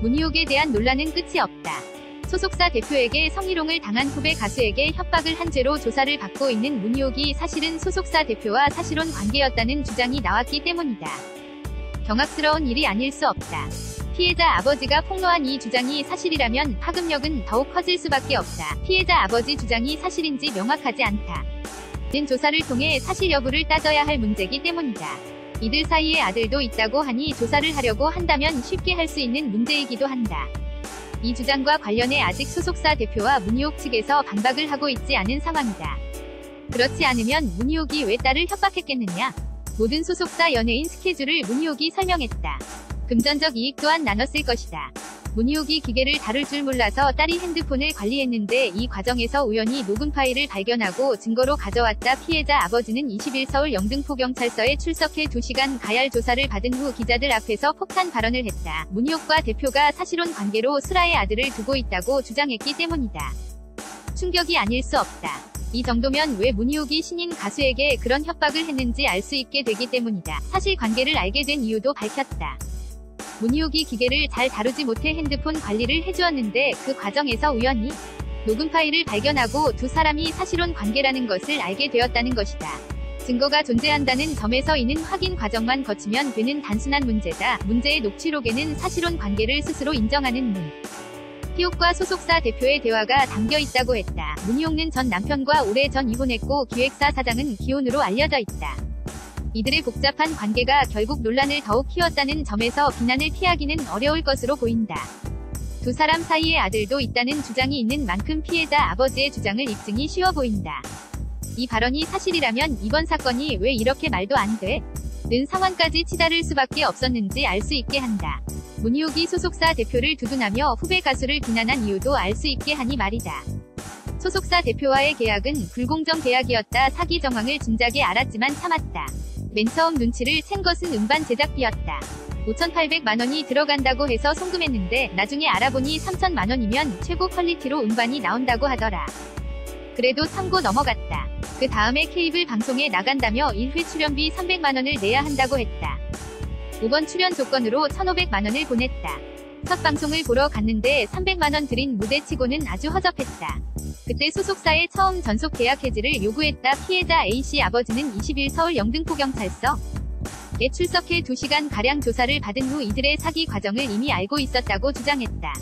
문희옥에 대한 논란은 끝이 없다. 소속사 대표에게 성희롱을 당한 후배 가수에게 협박을 한 죄로 조사를 받고 있는 문희옥이 사실은 소속사 대표와 사실혼 관계였다는 주장이 나왔기 때문이다. 경악스러운 일이 아닐 수 없다. 피해자 아버지가 폭로한 이 주장이 사실이라면 파급력은 더욱 커질 수밖에 없다. 피해자 아버지 주장이 사실인지 명확하지 않다. 는 조사를 통해 사실 여부를 따져야 할 문제이기 때문이다. 이들 사이에 아들도 있다고 하니 조사를 하려고 한다면 쉽게 할 수 있는 문제이기도 한다. 이 주장과 관련해 아직 소속사 대표와 문희옥 측에서 반박을 하고 있지 않은 상황이다. 그렇지 않으면 문희옥이 왜 딸을 협박했겠느냐? 모든 소속사 연예인 스케줄을 문희옥이 설명했다. 금전적 이익 또한 나눴을 것이다. 문희옥이 기계를 다룰 줄 몰라서 딸이 핸드폰을 관리했는데 이 과정에서 우연히 녹음 파일을 발견하고 증거로 가져왔다. 피해자 아버지는 20일 서울 영등포경찰서에 출석해 2시간 가열 조사를 받은 후 기자들 앞에서 폭탄 발언을 했다. 문희옥과 대표가 사실혼 관계로 슬아의 아들을 두고 있다고 주장했기 때문이다. 충격이 아닐 수 없다. 이 정도면 왜 문희옥이 신인 가수에게 그런 협박을 했는지 알 수 있게 되기 때문이다. 사실 관계를 알게 된 이유도 밝혔다. 문희옥이 기계를 잘 다루지 못해 핸드폰 관리를 해주었는데 그 과정에서 우연히 녹음 파일을 발견하고 두 사람이 사실혼 관계라는 것을 알게 되었다는 것이다. 증거가 존재한다는 점에서 이는 확인 과정만 거치면 되는 단순한 문제다. 문제의 녹취록에는 사실혼 관계를 스스로 인정하는 문희옥과 소속사 대표의 대화가 담겨 있다고 했다. 문희옥은 전 남편과 오래전 이혼했고 기획사 사장은 기혼으로 알려져 있다. 이들의 복잡한 관계가 결국 논란을 더욱 키웠다는 점에서 비난을 피하기는 어려울 것으로 보인다. 두 사람 사이에 아들도 있다는 주장이 있는 만큼 피해자 아버지의 주장을 입증이 쉬워 보인다. 이 발언이 사실이라면 이번 사건이 왜 이렇게 말도 안 돼? 는 상황까지 치달을 수밖에 없었는지 알 수 있게 한다. 문희옥이 소속사 대표를 두둔하며 후배 가수를 비난한 이유도 알 수 있게 하니 말이다. 소속사 대표와의 계약은 불공정 계약이었다. 사기 정황을 진작에 알았지만 참았다. 맨 처음 눈치를 챈 것은 음반 제작비였다. 5,800만원이 들어간다고 해서 송금했는데 나중에 알아보니 3,000만원이면 최고 퀄리티로 음반이 나온다고 하더라. 그래도 참고 넘어갔다. 그 다음에 케이블 방송에 나간다며 1회 출연비 300만원을 내야 한다고 했다. 5번 출연 조건으로 1,500만원을 보냈다. 첫 방송을 보러 갔는데 300만원 들인 무대치고는 아주 허접했다. 그때 소속사에 처음 전속 계약 해지를 요구했다. 피해자 A씨 아버지는 20일 서울 영등포경찰서에 출석해 2시간가량 조사를 받은 후 이들의 사기 과정을 이미 알고 있었다고 주장했다.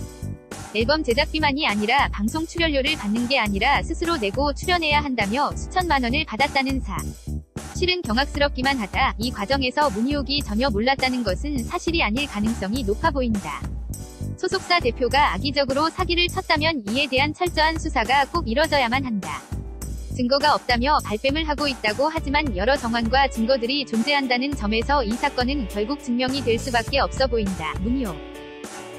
앨범 제작비만이 아니라 방송 출연료를 받는 게 아니라 스스로 내고 출연해야 한다며 수천만 원을 받았다는 실은 경악스럽기만 하다. 이 과정에서 문희옥이 전혀 몰랐다는 것은 사실이 아닐 가능성이 높아 보인다. 소속사 대표가 악의적으로 사기를 쳤다면 이에 대한 철저한 수사가 꼭 이뤄져야만 한다. 증거가 없다며 발뺌을 하고 있다고 하지만 여러 정황과 증거들이 존재한다는 점에서 이 사건은 결국 증명이 될 수밖에 없어 보인다. 문희옥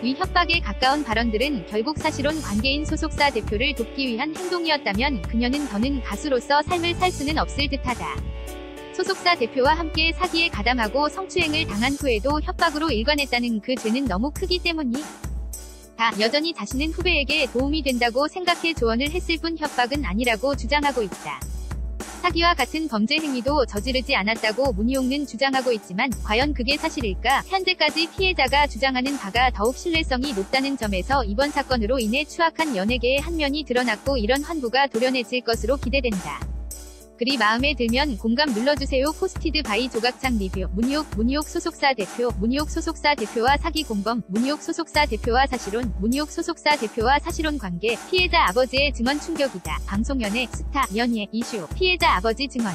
위 협박에 가까운 발언들은 결국 사실혼 관계인 소속사 대표를 돕기 위한 행동이었다면 그녀는 더는 가수로서 삶을 살 수는 없을 듯하다. 소속사 대표와 함께 사기에 가담하고 성추행을 당한 후에도 협박으로 일관했다는 그 죄는 너무 크기 때문이다. 여전히 자신은 후배에게 도움이 된다고 생각해 조언을 했을 뿐 협박은 아니라고 주장하고 있다. 사기와 같은 범죄 행위도 저지르지 않았다고 문희옥은 주장하고 있지만 과연 그게 사실일까? 현재까지 피해자가 주장하는 바가 더욱 신뢰성이 높다는 점에서 이번 사건으로 인해 추악한 연예계의 한 면이 드러났고 이런 환부가 도려내질 것으로 기대된다. 글이 마음에 들면 공감 눌러주세요. 포스티드 바이 조각창 리뷰. 문희옥 소속사 대표. 문희옥 소속사 대표와 사기 공범. 문희옥 소속사 대표와 사실혼. 문희옥 소속사 대표와 사실혼 관계. 피해자 아버지의 증언 충격이다. 방송연예 스타 연예 이슈. 피해자 아버지 증언.